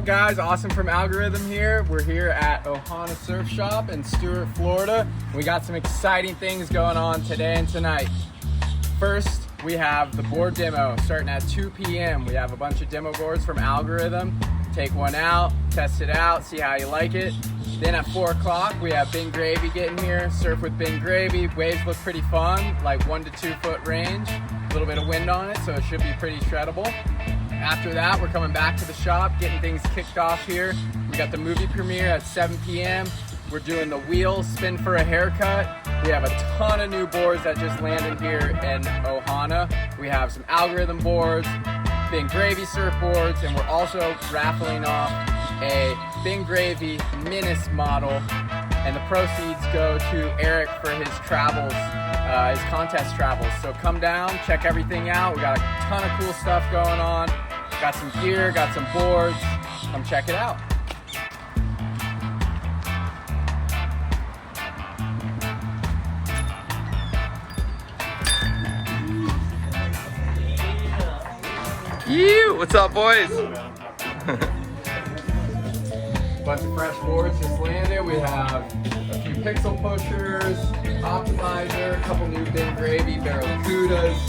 up, guys? Awesome from Algorithm here. We're here at Ohana Surf Shop in Stuart, Florida. We got some exciting things going on today and tonight. First, we have the board demo starting at 2 p.m. We have a bunch of demo boards from Algorithm. Take one out, test it out, see how you like it. Then at 4 o'clock, we have Bing Gravy getting here. Surf with Bing Gravy. Waves look pretty fun, like 1 to 2 foot range. A little bit of wind on it, so it should be pretty shreddable. After that, we're coming back to the shop, getting things kicked off here. We got the movie premiere at 7 p.m. We're doing the wheels spin for a haircut. We have a ton of new boards that just landed here in Ohana. We have some Algorithm boards, Bing Gravy surfboards, and we're also raffling off a Bing Gravy Menace model, and the proceeds go to Eric for his travels, his contest travels. So come down, check everything out. We got a ton of cool stuff going on. Got some gear, got some boards. Come check it out. You, what's up, boys? Bunch of fresh boards just landed. We have a few pixel pushers, optimizer, a couple new Bing Gravy Barracudas.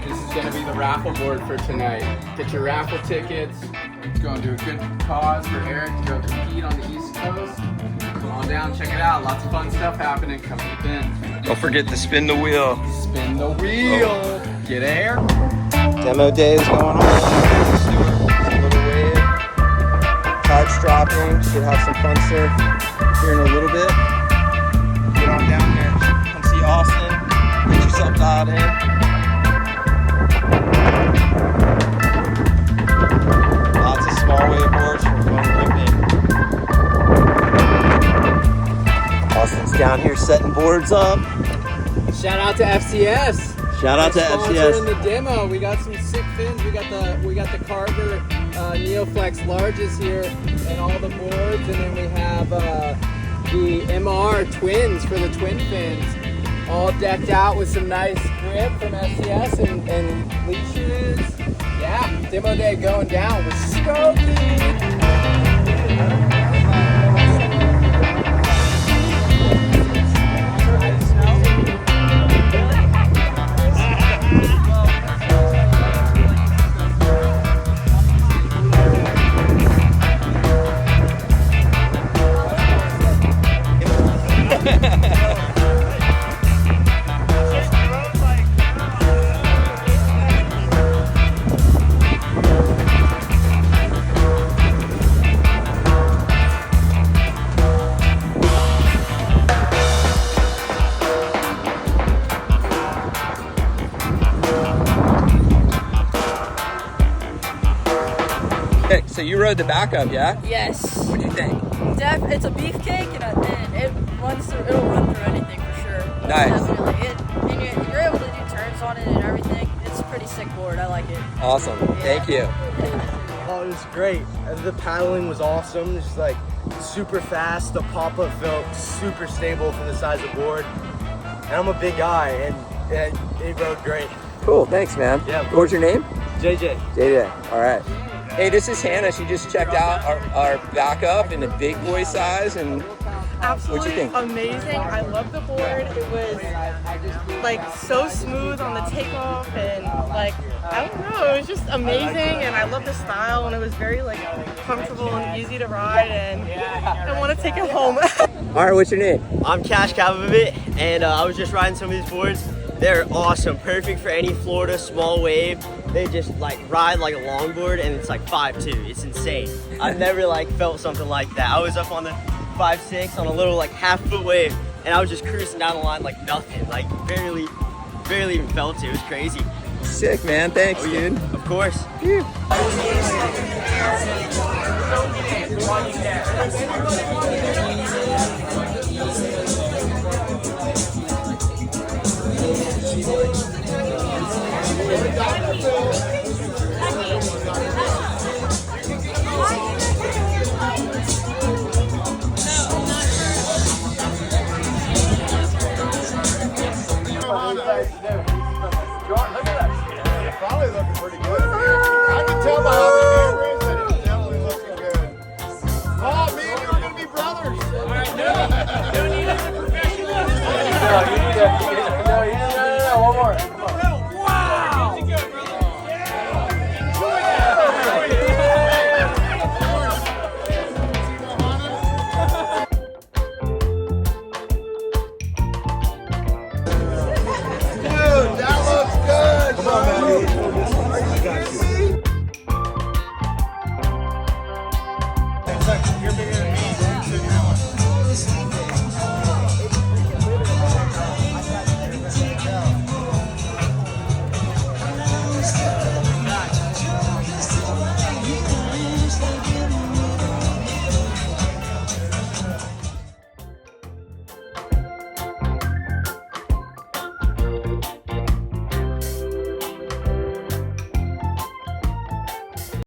This is gonna be the raffle board for tonight. Get your raffle tickets. It's gonna do a good cause for Eric to go compete on the East Coast. Come on down, check it out. Lots of fun stuff happening. Come to Bing. Don't forget to spin the wheel. Spin the wheel. Oh. Get air. Demo day is going on. Just a little wave. Tide's dropping. Should have some fun surf here in a little bit. Get on down there. Come see Austin. Get yourself dialed in. Lots of small wave boards for fun ripping. Austin's down here setting boards up. Shout out to FCS. Shout out to FCS. In the demo, we got some sick fins. We got the Carver Neoflex larges here, and all the boards, and then we have the MR twins for the twin fins, all decked out with some nice grip from FCS and leashes. Yeah, demo day going down. We're stoked. So you rode the backup, yeah? Yes. What'd you think? It's a beefcake, and it'll run through anything for sure. Nice. And you're able to do turns on it and everything. It's a pretty sick board. I like it. Awesome. Yeah. Thank you. Oh, it was great. The paddling was awesome. Just like super fast. The pop-up felt super stable for the size of board. And I'm a big guy, and it rode great. Cool. Thanks, man. Yeah. What was your name? JJ. JJ. All right. Hey, this is Hannah. She just checked out our backup in the big boy size, and Absolutely what'd you think? amazing. I love the board. It was like so smooth on the takeoff, and like I don't know, it was just amazing. And I love the style, and it was very like comfortable and easy to ride, and I want to take it home. All right, what's your name? I'm Cash Kavovit, and I was just riding some of these boards. They're awesome, perfect for any Florida small wave. They just like ride like a longboard, and it's like 5'2". It's insane. I've never like felt something like that. I was up on the 5'6" on a little like half-foot wave, and I was just cruising down the line like nothing, like barely even felt it. It was crazy. Sick, man. Thanks, dude. Of course. Probably looking pretty good. I can tell by how the camera is that it's definitely looking good. you need to